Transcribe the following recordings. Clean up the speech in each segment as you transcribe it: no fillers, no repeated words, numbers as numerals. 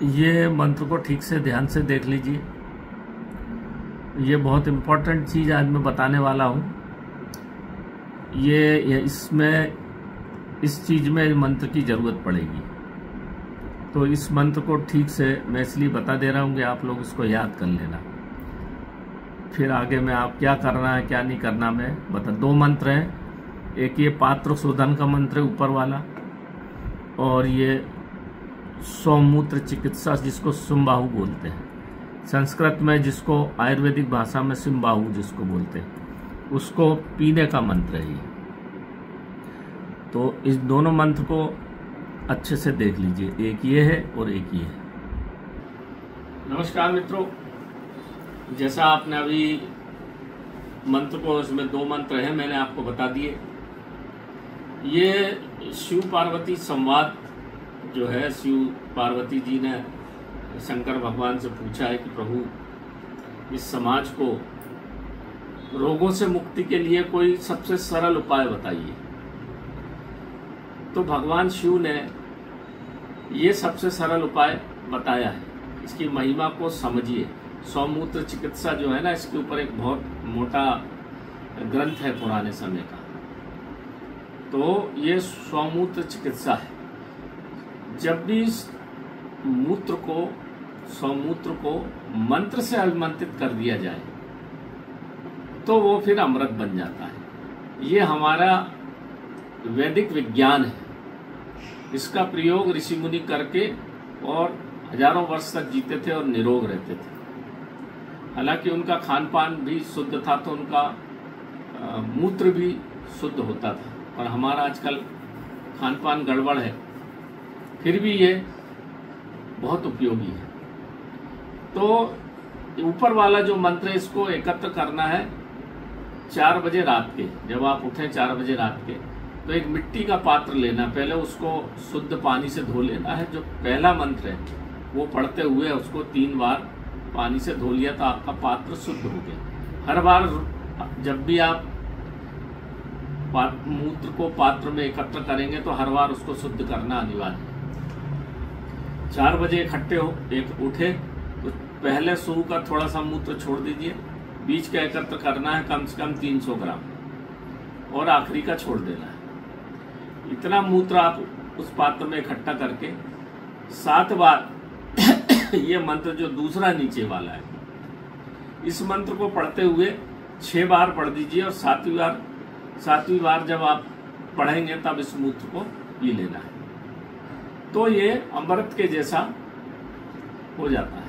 ये मंत्र को ठीक से ध्यान से देख लीजिए। ये बहुत इम्पोर्टेंट चीज़ आज मैं बताने वाला हूँ। ये इसमें इस चीज़ में मंत्र की ज़रूरत पड़ेगी, तो इस मंत्र को ठीक से मैं इसलिए बता दे रहा हूँ कि आप लोग इसको याद कर लेना। फिर आगे में आप क्या करना है क्या नहीं करना मैं बता। 2 मंत्र हैं, एक ये पात्र शोधन का मंत्र है ऊपर वाला, और ये सौमूत्र चिकित्सा जिसको सिम्बाहु बोलते हैं, संस्कृत में जिसको आयुर्वेदिक भाषा में सिम्बाहु जिसको बोलते हैं, उसको पीने का मंत्र है ये। तो इस दोनों मंत्र को अच्छे से देख लीजिए, एक ये है और एक ये है। नमस्कार मित्रों, जैसा आपने अभी मंत्र को, इसमें 2 मंत्र हैं, मैंने आपको बता दिए। ये शिव पार्वती संवाद जो है, शिव पार्वती जी ने शंकर भगवान से पूछा है कि प्रभु इस समाज को रोगों से मुक्ति के लिए कोई सबसे सरल उपाय बताइए। तो भगवान शिव ने ये सबसे सरल उपाय बताया है। इसकी महिमा को समझिए। सौमूत्र चिकित्सा जो है ना, इसके ऊपर एक बहुत मोटा ग्रंथ है पुराने समय का। तो ये सौमूत्र चिकित्सा है। जब भी सौमूत्र को मंत्र से अभिमंत्रित कर दिया जाए तो वो फिर अमृत बन जाता है। ये हमारा वैदिक विज्ञान है। इसका प्रयोग ऋषि मुनि करके और हजारों वर्ष तक जीते थे और निरोग रहते थे। हालांकि उनका खान पान भी शुद्ध था, तो उनका मूत्र भी शुद्ध होता था, और हमारा आजकल खान पान गड़बड़ है, फिर भी ये बहुत उपयोगी है। तो ऊपर वाला जो मंत्र है, इसको एकत्र करना है 4 बजे रात के। जब आप उठें 4 बजे रात के, तो एक मिट्टी का पात्र लेना, पहले उसको शुद्ध पानी से धो लेना है। जो पहला मंत्र है वो पढ़ते हुए उसको 3 बार पानी से धो लिया तो आपका पात्र शुद्ध हो गया। हर बार जब भी आप मूत्र को पात्र में एकत्र करेंगे तो हर बार उसको शुद्ध करना अनिवार्य है। 4 बजे इकट्ठे हो एक उठे तो पहले शुरू का थोड़ा सा मूत्र छोड़ दीजिए, बीच का एकत्र करना है कम से कम 300 ग्राम, और आखिरी का छोड़ देना है। इतना मूत्र आप उस पात्र में इकट्ठा करके 7 बार ये मंत्र जो दूसरा नीचे वाला है, इस मंत्र को पढ़ते हुए 6 बार पढ़ दीजिए, और 7वीं बार जब आप पढ़ेंगे तब इस मूत्र को पी लेना है। तो ये अमृत के जैसा हो जाता है।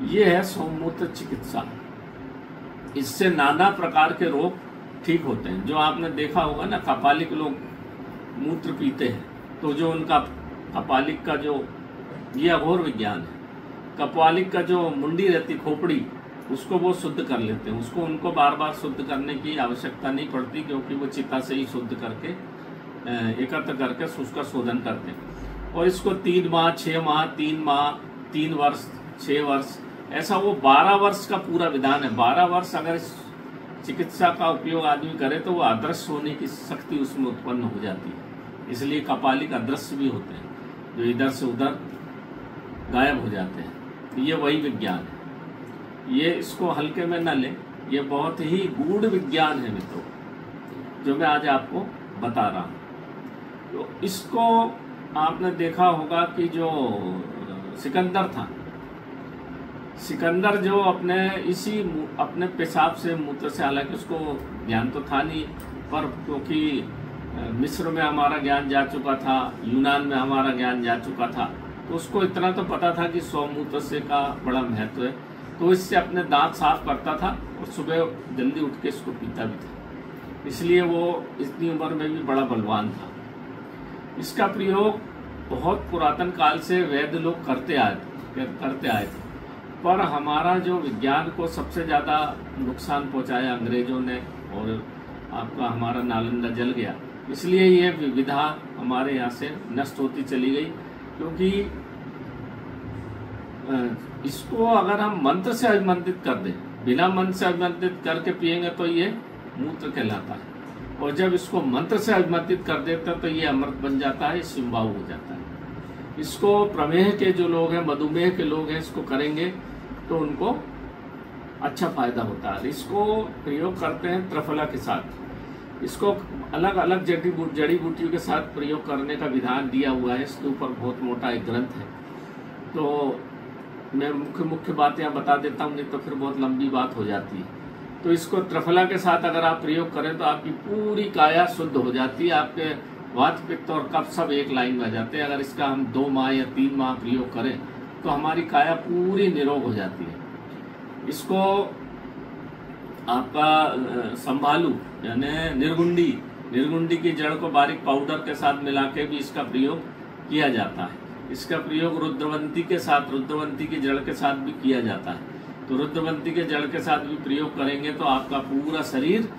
ये है सौमूत्र चिकित्सा। इससे नाना प्रकार के रोग ठीक होते हैं। जो आपने देखा होगा ना, कपालिक लोग मूत्र पीते हैं, तो जो उनका कपालिक का जो, ये अघोर विज्ञान है, कपालिक का जो मुंडी रहती खोपड़ी, उसको वो शुद्ध कर लेते हैं। उसको उनको बार बार शुद्ध करने की आवश्यकता नहीं पड़ती, क्योंकि वो चिता से ही शुद्ध करके एकत्र करके उसका शोधन करते हैं। और इसको 3 माह 6 माह 3 माह 3 वर्ष 6 वर्ष, ऐसा वो 12 वर्ष का पूरा विधान है। 12 वर्ष अगर इस चिकित्सा का उपयोग आदमी करे तो वो अदृश्य होने की शक्ति उसमें उत्पन्न हो जाती है। इसलिए कपालिक अदृश्य भी होते हैं, जो इधर से उधर गायब हो जाते हैं। ये वही विज्ञान है। ये इसको हल्के में न लें, ये बहुत ही गूढ़ विज्ञान है मित्रों, जो मैं आज आपको बता रहा हूँ। तो इसको आपने देखा होगा कि जो सिकंदर था, सिकंदर जो अपने पेशाब से मूत्र से, हालांकि उसको ज्ञान तो था नहीं, पर क्योंकि मिस्र में हमारा ज्ञान जा चुका था, यूनान में हमारा ज्ञान जा चुका था, तो उसको इतना तो पता था कि सौमूत्र से का बड़ा महत्व है। तो इससे अपने दांत साफ करता था और सुबह जल्दी उठ के इसको पीता भी था। इसलिए वो इतनी उम्र में भी बड़ा बलवान था। इसका प्रयोग बहुत पुरातन काल से वैद्य लोग करते आए थे। पर हमारा जो विज्ञान को सबसे ज़्यादा नुकसान पहुंचाया अंग्रेजों ने, और आपका हमारा नालंदा जल गया। इसलिए ये विविधा हमारे यहाँ से नष्ट होती चली गई, क्योंकि इसको अगर हम मंत्र से अभिमंत्रित कर दें, बिना मंत्र से अभिमंत्रित करके पिएंगे तो ये मूत्र कहलाता है, और जब इसको मंत्र से अभिमंत्रित कर देते हैं तो ये अमृत बन जाता है, सिम्बाहु हो जाता है। इसको प्रमेह के जो लोग हैं, मधुमेह के लोग हैं, इसको करेंगे तो उनको अच्छा फायदा होता है। इसको प्रयोग करते हैं त्रिफला के साथ। इसको अलग अलग जड़ी बूटियों के साथ प्रयोग करने का विधान दिया हुआ है। इसके ऊपर बहुत मोटा एक ग्रंथ है, तो मैं मुख्य बात यहाँ बता देता हूँ, नहीं तो फिर बहुत लंबी बात हो जाती है। तो इसको त्रिफला के साथ अगर आप प्रयोग करें तो आपकी पूरी काया शुद्ध हो जाती है। आपके वात, पित्त और कफ सब एक लाइन में आ जाते हैं। अगर इसका हम 2 माह या 3 माह प्रयोग करें तो हमारी काया पूरी निरोग हो जाती है। इसको आपका संभालू यानी निर्गुंडी की जड़ को बारीक पाउडर के साथ मिला के भी इसका प्रयोग किया जाता है। इसका प्रयोग रुद्रवंती की जड़ के साथ भी किया जाता है। तो रुद्रवंती के जड़ के साथ भी प्रयोग करेंगे तो आपका पूरा शरीर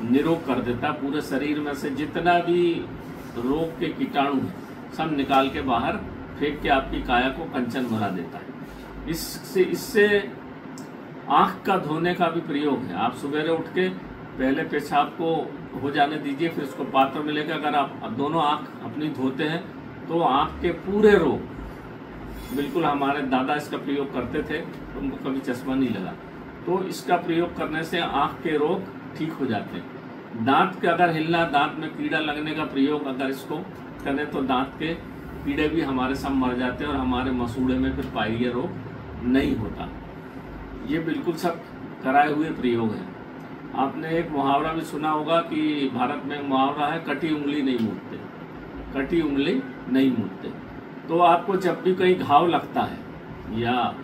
निरोग कर देता है। पूरे शरीर में से जितना भी रोग के कीटाणु हैं सब निकाल के बाहर फेंक के आपकी काया को कंचन बना देता है। इससे आँख का धोने का भी प्रयोग है। आप सवेरे उठ के पहले पेशाब को हो जाने दीजिए, फिर उसको पात्र में लेकर अगर आप दोनों आँख अपनी धोते हैं तो आँख के पूरे रोग, बिल्कुल हमारे दादा इसका प्रयोग करते थे तो उनको कभी चश्मा नहीं लगा, तो इसका प्रयोग करने से आँख के रोग ठीक हो जाते हैं। दांत का अगर हिलना, दांत में कीड़ा लगने का प्रयोग अगर इसको करें तो दांत के कीड़े भी हमारे सब मर जाते हैं और हमारे मसूड़े में फिर पायरिया रोग नहीं होता। ये बिल्कुल सब कराए हुए प्रयोग हैं। आपने एक मुहावरा भी सुना होगा कि भारत में एक मुहावरा है, कटी उंगली नहीं मूटते, कटी उंगली नहीं मूटते। तो आपको जब भी कहीं घाव लगता है या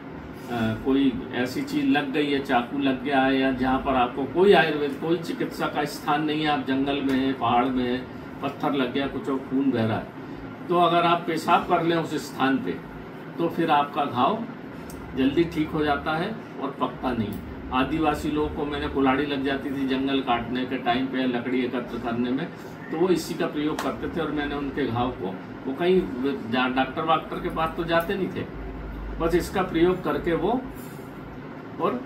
कोई ऐसी चीज लग गई है, चाकू लग गया है, या जहाँ पर आपको कोई आयुर्वेद, कोई चिकित्सा का स्थान नहीं है, आप जंगल में हैं, पहाड़ में हैं, पत्थर लग गया, कुछ और खून बह रहा है, तो अगर आप पेशाब कर लें उस स्थान पे तो फिर आपका घाव जल्दी ठीक हो जाता है और पकता नहीं। आदिवासी लोगों को मैंने कुल्हाड़ी लग जाती थी जंगल काटने के टाइम पे, लकड़ी एकत्र करने में, तो वो इसी का प्रयोग करते थे और मैंने उनके घाव को, वो कहीं डॉक्टर वाक्टर के पास तो जाते नहीं थे, बस इसका प्रयोग करके वो और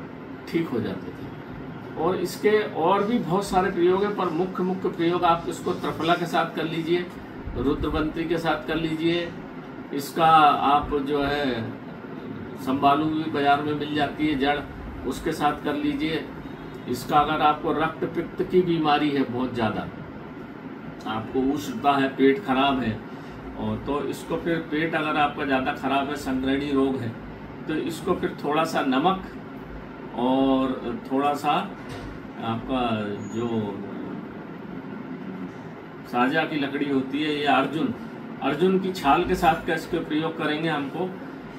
ठीक हो जाते थे। और इसके और भी बहुत सारे प्रयोग हैं, पर मुख्य प्रयोग आप इसको त्रिफला के साथ कर लीजिए, रुद्रवंती के साथ कर लीजिए। इसका आप जो है संबालू भी बाजार में मिल जाती है जड़, उसके साथ कर लीजिए। इसका अगर आपको रक्त पित्त की बीमारी है, बहुत ज़्यादा आपको उष्णता है, पेट खराब है, और तो इसको फिर पेट अगर आपका ज़्यादा खराब है, संग्रहणी रोग है, तो इसको फिर थोड़ा सा नमक और थोड़ा सा आपका जो साजा की लकड़ी होती है या अर्जुन की छाल के साथ का इसके प्रयोग करेंगे। हमको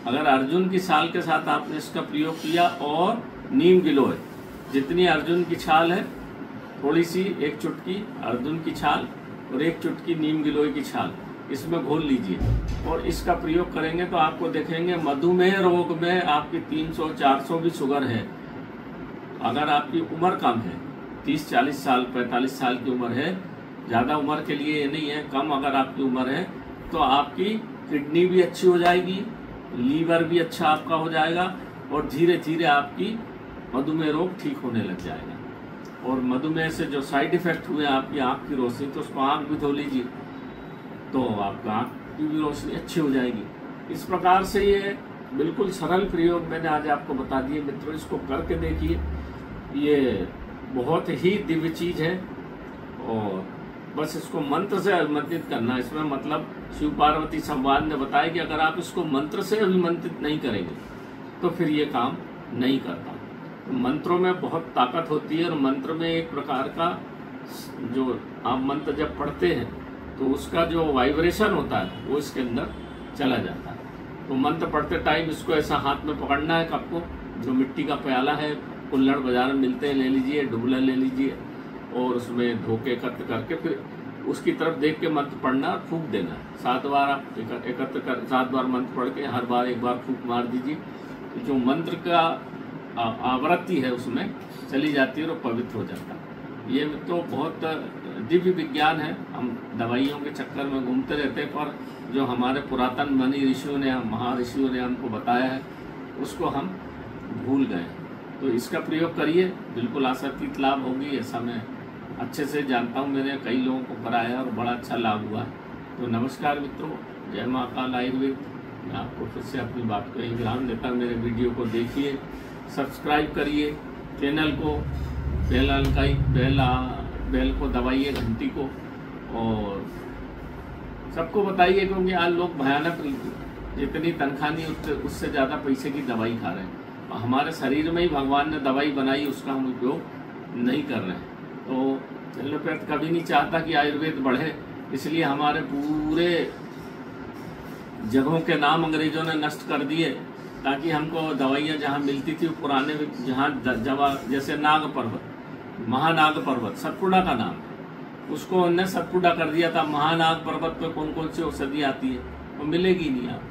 अगर अर्जुन की छाल के साथ आपने इसका प्रयोग किया और नीम गिलोय, जितनी अर्जुन की छाल है थोड़ी सी, 1 चुटकी अर्जुन की छाल और 1 चुटकी नीम गिलोय की छाल इसमें घोल लीजिए और इसका प्रयोग करेंगे तो आपको देखेंगे मधुमेह रोग में आपकी 300-400 भी शुगर है। अगर आपकी उम्र कम है, 30-40 साल 45 साल की उम्र है, ज़्यादा उम्र के लिए ये नहीं है, कम अगर आपकी उम्र है तो आपकी किडनी भी अच्छी हो जाएगी, लीवर भी अच्छा आपका हो जाएगा और धीरे धीरे आपकी मधुमेह रोग ठीक होने लग जाएगा। और मधुमेह से जो साइड इफेक्ट हुए आपकी आँख की रोशनी, तो उसको आँख भी धो लीजिए तो आपका आँख की भी रोशनी अच्छी हो जाएगी। इस प्रकार से ये बिल्कुल सरल प्रयोग मैंने आज आपको बता दिए मित्रों, इसको करके देखिए, ये बहुत ही दिव्य चीज है। और बस इसको मंत्र से अभिमंत्रित करना, इसमें मतलब शिव पार्वती संवाद ने बताया कि अगर आप इसको मंत्र से अभिमंत्रित नहीं करेंगे तो फिर ये काम नहीं करता। तो मंत्रों में बहुत ताकत होती है और मंत्र में एक प्रकार का जो आप मंत्र जब पढ़ते हैं तो उसका जो वाइब्रेशन होता है वो इसके अंदर चला जाता है। तो मंत्र पढ़ते टाइम इसको ऐसा हाथ में पकड़ना है, कप को, जो मिट्टी का प्याला है, कुल्हड़ बाजार में मिलते हैं, ले लीजिए, डुबला ले लीजिए और उसमें धोके एकत्र करके फिर उसकी तरफ देख के मंत्र पढ़ना और फूंक देना। 7 बार आप एकत्र कर 7 बार मंत्र पढ़ के हर बार 1 बार फूंक मार दीजिए, तो जो मंत्र का आवृत्ति है उसमें चली जाती है और पवित्र हो जाता है। ये तो बहुत दिव्य विज्ञान है। हम दवाइयों के चक्कर में घूमते रहते हैं, पर जो हमारे पुरातन मुनि ऋषियों ने, महाऋषियों ने हमको बताया है उसको हम भूल गए। तो इसका प्रयोग करिए, बिल्कुल आशातीत लाभ होगी, ऐसा मैं अच्छे से जानता हूँ, मैंने कई लोगों को कराया और बड़ा अच्छा लाभ हुआ है। तो नमस्कार मित्रों, जय महाकाल आयुर्वेद। मैं आपको फिर से अपनी बात को यही ध्यान देता, मेरे वीडियो को देखिए, सब्सक्राइब करिए चैनल को, बेल को दबाइए, घंटी को, और सबको बताइए, क्योंकि आज लोग भयानक, जितनी तनख्वाह नहीं उससे ज़्यादा पैसे की दवाई खा रहे हैं। और हमारे शरीर में ही भगवान ने दवाई बनाई, उसका हम उपयोग नहीं कर रहे हैं। तो एलोपैथ कभी नहीं चाहता कि आयुर्वेद बढ़े, इसलिए हमारे पूरे जगहों के नाम अंग्रेजों ने नष्ट कर दिए, ताकि हमको दवाइयाँ जहाँ मिलती थी पुराने, जहाँ जैसे नाग पर्वत, महानाग पर्वत सतपुड़ा का नाम है, उसको उन्होंने सतपुड़ा कर दिया था। महानाग पर्वत पे कौन कौन सी औषधि आती है वो मिलेगी नहीं आप।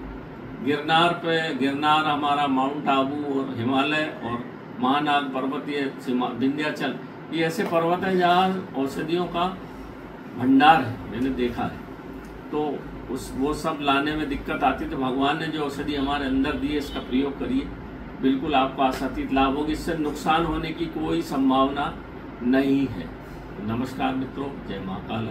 गिरनार हमारा माउंट आबू और हिमालय और महानाग पर्वत, ये विंध्याचल, ये ऐसे पर्वत है जहाँ औषधियों का भंडार है, मैंने देखा है। तो वो सब लाने में दिक्कत आती, तो भगवान ने जो औषधि हमारे अंदर दी है, इसका प्रयोग करिए, बिल्कुल आपको आसातीत लाभ होगी, इससे नुकसान होने की कोई संभावना नहीं है। नमस्कार मित्रों, जय महाकाल।